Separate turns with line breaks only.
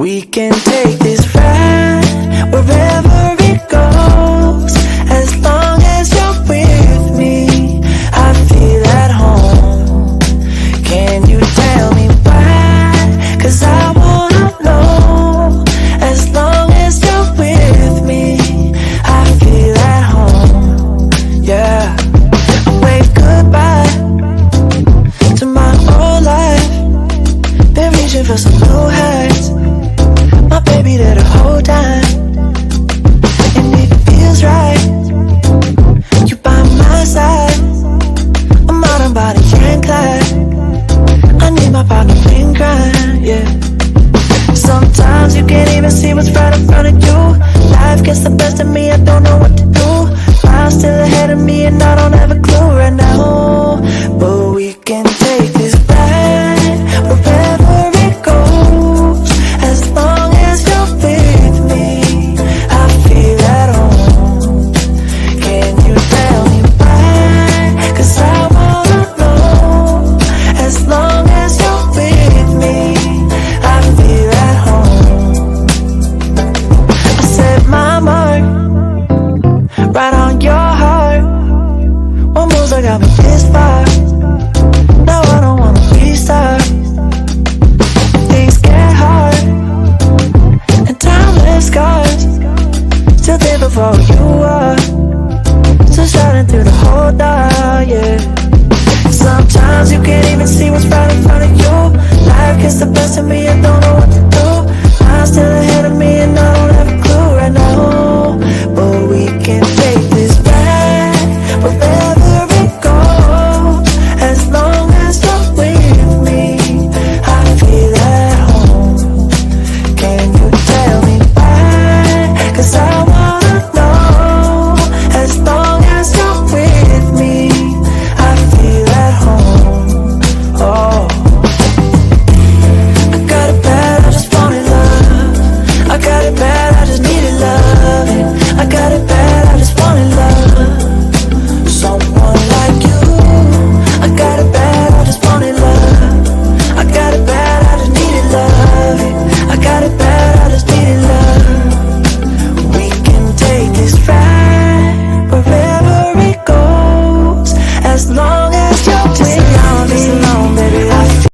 We can take this ride wherever it goes. As long as you're with me, I feel at home. Can you tell me why? 'Cause I wanna know. As long as you're with me, I feel at home. Yeah. I wave goodbye to my old life. Been reaching for some new heights. My baby there the whole time, and it feels right. You by my side. I'm out and body and Clyde. I need my partner in crime, yeah. Sometimes you can't even see what's right in front of you. Life gets the best of me, I don't know what to do. Miles still ahead of me and I don't have a clue right now. But we can